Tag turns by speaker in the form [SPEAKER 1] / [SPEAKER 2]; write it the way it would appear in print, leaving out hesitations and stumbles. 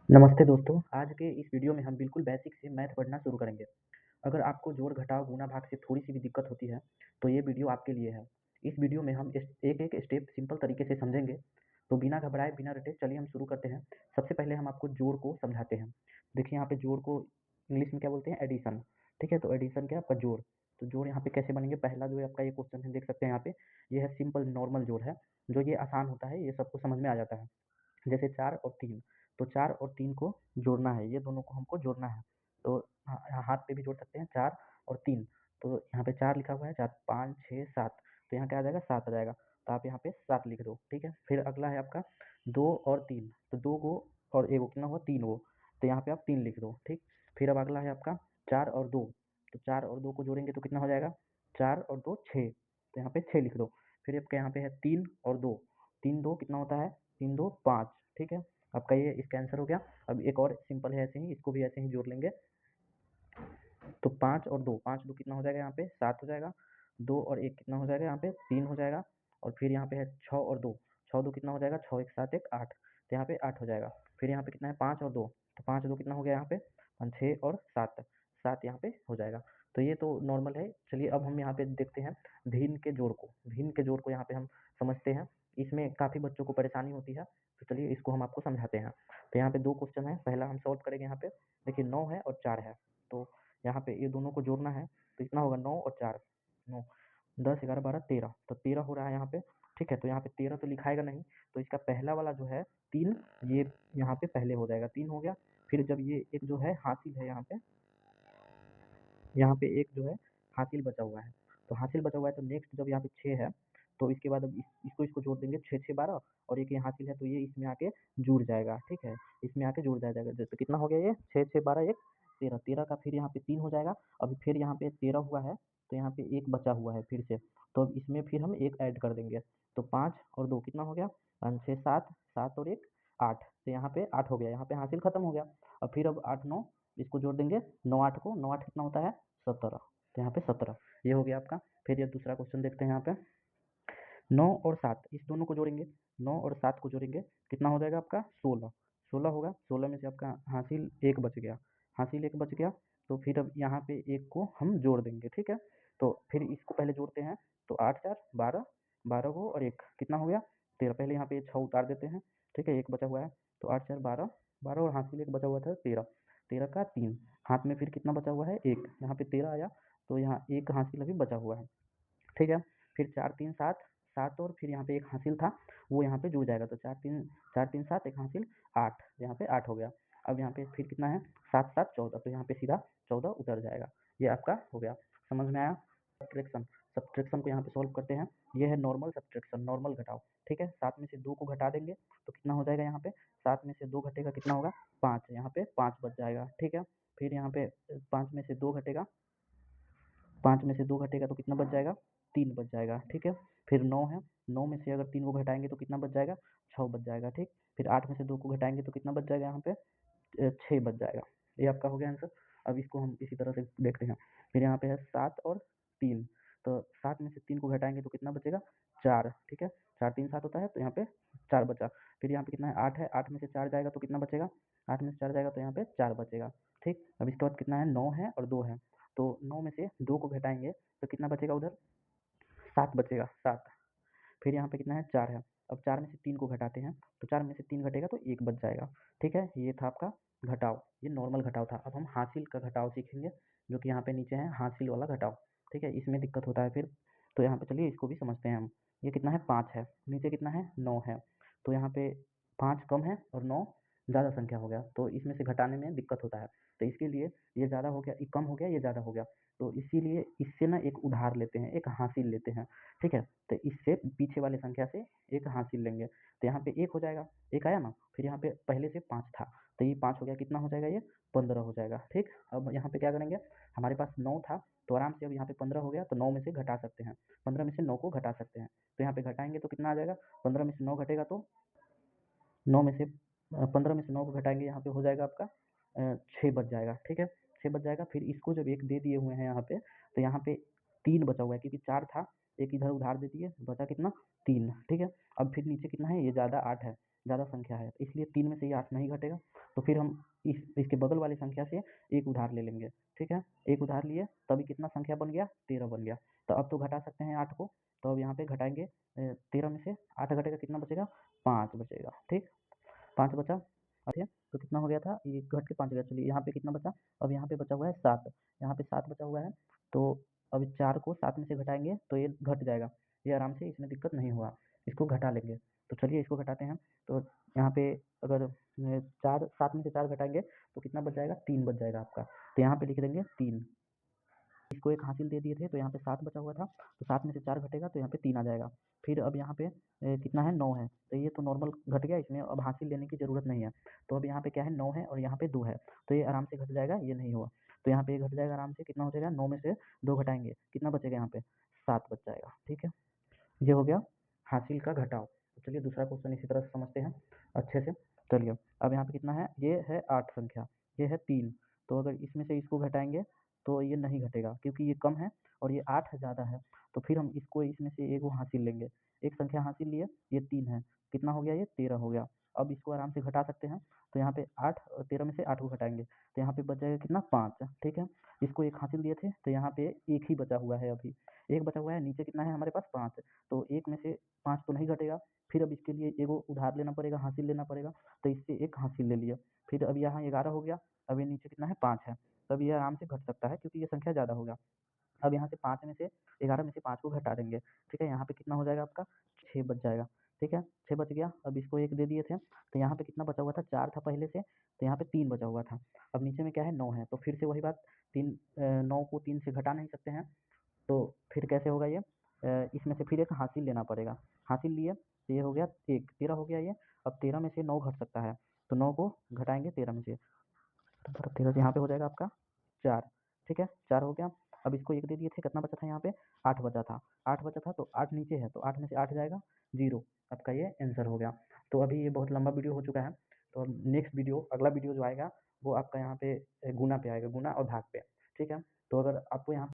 [SPEAKER 1] नमस्ते दोस्तों, आज के इस वीडियो में हम बिल्कुल बेसिक से मैथ पढ़ना शुरू करेंगे। अगर आपको जोड़, घटाव, गुणा, भाग से थोड़ी-सी भी दिक्कत होती है, तो ये वीडियो आपके लिए है। इस वीडियो में हम एक-एक स्टेप सिंपल तरीके से समझेंगे, तो बिना घबराए, बिना रटे चलिए हम शुरू करते हैं। सबसे पहले हम आपको जोड़ को समझाते हैं। देखिए यहाँ पे जोड़ को इंग्लिश में क्या बोलते हैं? एडिशन, ठीक है? तो एडिशन क्या है आपका जोड़। तो जोड़ यहाँ पे कैसे बनेंगे? पहला जो है आपका ये क्वेश्चन है, देख सकते हैं यहाँ पे, ये है सिंपल नॉर्मल जोड़ है, जो ये आसान होता है, ये सबको समझ में आ जाता है। जैसे 4 और 3, तो 4 और 3 को जोड़ना है, ये दोनों को हमको जोड़ना है। तो हाथ पे भी जोड़ सकते हैं 4 और 3, तो यहाँ पे 4 लिखा हुआ है, 4, 5, 6, 7, तो यहाँ क्या आ जाएगा? 7 आ जाएगा, तो आप यहाँ पे 7 लिख दो, ठीक है? फिर अगला है आपका 2 और 3, तो 2 को और एगो कितना हुआ? 3 गो, तो यहाँ पे आप 3 लिख दो, ठीक? फिर अब अगला है आपका 4 और 2, तो 4 और 2 को जोड़ेंगे तो कितना हो जाएगा? 4 और 2 6, तो यहाँ पे 6 लिख दो। फिर आपके यहाँ पे है 3 और 2, 3 2 कितना होता है? 3 2 5, ठीक है? आपका ये इसका आंसर हो गया। अब एक और सिंपल है ऐसे ही, इसको भी ऐसे ही जोड़ लेंगे। तो 5 और 2, 5 2 कितना हो जाएगा यहाँ पे? 7 हो जाएगा। 2 और 1 कितना हो जाएगा यहाँ पे? 3 हो जाएगा। और फिर यहाँ पे है 6 और 2, 6 2 कितना हो जाएगा? 6 1 7 1 8, तो यहाँ पे 8 हो जाएगा। फिर यहाँ पे कितना है? 5 और 2, तो 5 2 कितना हो गया यहाँ पे? 6 और 7, 7 यहाँ पे हो जाएगा। तो ये तो नॉर्मल है। चलिए अब हम यहाँ पे देखते हैं भिन्न के जोड़ को। भिन्न के जोड़ को यहाँ पे हम समझते हैं। इसमें काफ़ी बच्चों को परेशानी होती है, तो चलिए इसको हम आपको समझाते हैं। तो यहाँ पे 2 क्वेश्चन है, पहला हम सॉल्व करेंगे यहाँ पे। देखिए 9 है और 4 है, तो यहाँ पे ये दोनों को जोड़ना है, तो कितना होगा? 9 और 4, 9, 10, 11, 12, 13, तो 13 हो रहा है यहाँ पे, ठीक है? तो यहाँ पे 13 तो लिखाएगा नहीं, तो इसका पहला वाला जो है 3, ये यहाँ पे पहले हो जाएगा, 3 हो गया। फिर जब ये एक जो है हासिल है यहाँ पे एक जो है हासिल बचा हुआ है, तो हासिल बचा हुआ है, तो नेक्स्ट जब यहाँ पे 6 है, तो इसके बाद अब इसको जोड़ देंगे, 6 6 12, और एक ये हासिल है, तो ये इसमें आके जुड़ जाएगा, ठीक है? इसमें आके जुड़ जाएगा। जैसे कितना हो गया ये? 6 6 12 1 13, 13 का फिर यहाँ पे 3 हो जाएगा। अभी फिर यहाँ पे 13 हुआ है, तो यहाँ पे 1 बचा हुआ है फिर से, तो अब इसमें फिर हम 1 ऐड कर देंगे, तो 5 और 2 कितना हो गया? 5 6 7, 7 और 1 8, तो यहाँ पे 8 हो गया, यहाँ पे हासिल खत्म हो गया। और फिर अब 8 9 इसको जोड़ देंगे, 9 8 को, 9 8 कितना होता है? 17, तो यहाँ पे 17 ये हो गया आपका। फिर ये दूसरा क्वेश्चन देखते हैं यहाँ पे। 9 और 7 इस दोनों को जोड़ेंगे, 9 और 7 को जोड़ेंगे, कितना हो जाएगा आपका? 16, 16 होगा। 16 में से आपका हासिल 1 बच गया, हासिल 1 बच गया, तो फिर अब यहाँ पे 1 को हम जोड़ देंगे, ठीक है? तो फिर इसको पहले जोड़ते हैं, तो 8 4 12, 12 को और 1 कितना हो गया? 13। पहले यहाँ पे 6 उतार देते हैं, ठीक है? 1 बचा हुआ है, तो 8 4 12, 12 और हासिल 1 बचा हुआ था 13, 13 का 3, हाथ में फिर कितना बचा हुआ है? 1, यहाँ पे 13 आया, तो यहाँ 1 हासिल अभी बचा हुआ है, ठीक है? फिर 4 3 7, 7 और फिर यहाँ पे 1 हासिल था, वो यहाँ पे जुड़ जाएगा, तो 4 3 7 1 हासिल 8, यहाँ पे 8 हो गया। अब यहाँ पे फिर कितना है? 7 7 14, तो यहाँ पे सीधा 14 उतर जाएगा। ये आपका हो गया, समझ में आया? सब्ट्रैक्शन, सब्ट्रैक्शन को यहाँ पे सॉल्व करते हैं। ये है नॉर्मल सब्ट्रैक्शन, नॉर्मल घटाव, ठीक है? 7 में से 2 को घटा देंगे, तो कितना हो जाएगा यहाँ पे? 7 में से 2 घटेगा, कितना होगा? 5, यहाँ पे 5 बच जाएगा, ठीक है? फिर यहाँ पे 5 में से 2 घटेगा, 5 में से 2 घटेगा तो कितना बच जाएगा? 3 बच जाएगा, ठीक है? फिर 9 है, 9 में से अगर 3 को घटाएँगे तो कितना बच जाएगा? 6 बच जाएगा, ठीक? फिर 8 में से 2 को घटाएँगे तो कितना बच जाएगा यहाँ पे? 6 बच जाएगा। ये आपका हो गया आंसर। अब इसको हम इसी तरह से देखते हैं। फिर यहाँ पे है 7 और 3, तो 7 में से 3 को घटाएँगे तो कितना बचेगा? 4, ठीक है? 4 3 7 होता है, तो यहाँ पे 4 बचा। फिर यहाँ पे कितना है? 8 है, 8 में से 4 जाएगा तो कितना बचेगा? 8 में से 4 जाएगा तो यहाँ पे 4 बचेगा, ठीक? अब इसके बाद कितना है? 9 है और 2 है, तो 9 में से 2 को घटाएँगे तो कितना बचेगा उधर? 7 बचेगा, 7। फिर यहाँ पे कितना है? 4 है। अब 4 में से 3 को घटाते हैं, तो 4 में से 3 घटेगा तो 1 बच जाएगा, ठीक है? ये था आपका घटाव, ये नॉर्मल घटाव था। अब हम हासिल का घटाव सीखेंगे, जो कि यहाँ पे नीचे है हासिल वाला घटाव, ठीक है? इसमें दिक्कत होता है फिर, तो यहाँ पे चलिए इसको भी समझते हैं हम। ये कितना है? 5 है, नीचे कितना है? 9 है, तो यहाँ पे 5 कम है और 9 ज़्यादा संख्या हो गया, तो इसमें से घटाने में दिक्कत होता है। तो इसके लिए ये ज़्यादा हो गया, ये कम हो गया, ये ज़्यादा हो गया, तो इसीलिए इससे ना एक उधार लेते हैं, एक हासिल लेते हैं, ठीक है? तो इससे पीछे वाले संख्या से एक हासिल लेंगे, तो यहाँ पे 1 हो जाएगा, 1 आया ना? फिर यहाँ पे पहले से 5 था, तो ये 5 हो गया, कितना हो जाएगा ये? 15 हो जाएगा, ठीक? अब यहाँ पे क्या करेंगे? हमारे पास 9 था, तो आराम से अब यहाँ पे 15 हो गया, तो 9 में से घटा सकते हैं, 15 में से 9 को घटा सकते हैं, तो यहाँ पे घटाएँगे तो कितना आ जाएगा? 15 में से 9 घटेगा तो 9 में से 15 में से 9 को घटाएँगे, यहाँ पे हो जाएगा आपका 6 बच जाएगा, ठीक है? 6 बच जाएगा, फिर इसको जब 1 दे दिए हुए हैं यहाँ पे, तो यहाँ पे 3 बचा हुआ है, क्योंकि 4 था, 1 इधर उधार दे दिए, बचा कितना? 3, ठीक है? अब फिर नीचे कितना है? ये ज़्यादा 8 है, ज़्यादा संख्या है, इसलिए 3 में से ये 8 नहीं घटेगा। तो फिर हम इसके बगल वाली संख्या से एक उधार ले लेंगे, ठीक है? एक उधार लिए तभी कितना संख्या बन गया? 13 बन गया। तो अब तो घटा सकते हैं 8 को, तो अब यहाँ पे घटाएँगे 13 में से 8 घटेगा, कितना बचेगा? 5 बचेगा, ठीक? 5 बचा, ठीक है? तो कितना हो गया था? ये घट के 5 गया, चलिए यहाँ पे कितना बचा? अब यहाँ पे बचा हुआ है 7, यहाँ पे 7 बचा हुआ है, तो अब 4 को 7 में से घटाएँगे तो ये घट जाएगा, ये आराम से, इसमें दिक्कत नहीं होगा, इसको घटा लेंगे। तो चलिए इसको घटाते हैं, तो यहाँ पे अगर 4 7 में से 4 घटाएँगे तो कितना बच जाएगा? 3 बच जाएगा आपका, तो यहाँ पे लिख देंगे 3। इसको एक हासिल दे दिए थे, तो यहाँ पे 7 बचा हुआ था, तो 7 में से 4 घटेगा तो यहाँ पे 3 आ जाएगा। फिर अब यहाँ पे कितना है? 9 है, तो ये तो नॉर्मल घट गया, इसमें अब हासिल लेने की ज़रूरत नहीं है। तो अब यहाँ पे क्या है? 9 है और यहाँ पे 2 है, तो ये आराम से घट जाएगा, ये नहीं हुआ। तो यहाँ पे ये घट जाएगा आराम से, कितना हो जाएगा? 9 में से 2 घटाएँगे, कितना बचेगा यहाँ पे? 7 बच जाएगा, ठीक है? ये हो गया हासिल का घटाव। तो चलिए दूसरा क्वेश्चन इसी तरह से समझते हैं अच्छे से। चलिए, अब यहाँ पे कितना है? ये है 8 संख्या, ये है 3, तो अगर इसमें से इसको घटाएँगे तो ये नहीं घटेगा, क्योंकि ये कम है और ये 8 ज़्यादा है, तो फिर हम इसको इसमें से एगो हासिल लेंगे। एक संख्या हासिल लिए, ये 3 है, कितना हो गया ये? 13 हो गया। अब इसको आराम से घटा सकते हैं, तो यहाँ पे 8 और 13 में से 8 को घटाएँगे, तो यहाँ पे बच जाएगा कितना? 5, ठीक है? इसको एक हासिल दिए थे, तो यहाँ पे 1 ही बचा हुआ है अभी, 1 बचा हुआ है, नीचे कितना है हमारे पास? 5, तो 1 में से 5 तो नहीं घटेगा, फिर अब इसके लिए एगो उधार लेना पड़ेगा, हासिल लेना पड़ेगा, तो इससे एक हासिल ले लिया। फिर अब यहाँ 11 हो गया, अब ये नीचे कितना है? 5 है, तब ये आराम से घट सकता है, क्योंकि ये संख्या ज़्यादा होगा। अब यहाँ से 5 में से 11 में से 5 को घटा देंगे, ठीक है? यहाँ पे कितना हो जाएगा आपका? 6 बच जाएगा, ठीक है? 6 बच गया, अब इसको 1 दे दिए थे, तो यहाँ पे कितना बचा हुआ था? 4 था पहले से, तो यहाँ पे 3 बचा हुआ था। अब नीचे में क्या है? 9 है, तो फिर से वही बात, 9 को 3 से घटा नहीं सकते हैं, तो फिर कैसे होगा ये? इसमें से फिर एक हासिल लेना पड़ेगा, हासिल लिए तो ये हो गया 1, 13 हो गया ये। अब 13 में से 9 घट सकता है, तो 9 को घटाएँगे 13 में से, तो 13 से यहाँ पे हो जाएगा आपका 4, ठीक है? 4 हो गया, अब इसको 1 दे दिए थे, कितना बचा था यहाँ पे? 8 बचा था, 8 बचा था, तो 8 नीचे है, तो 8 में से 8 जाएगा, 0, आपका ये आंसर हो गया। तो अभी ये बहुत लंबा वीडियो हो चुका है, तो अब नेक्स्ट वीडियो, अगला वीडियो जो आएगा, वो आपका यहाँ पे गुणा पे आएगा, गुणा और भाग पे, ठीक है? तो अगर आपको यहाँ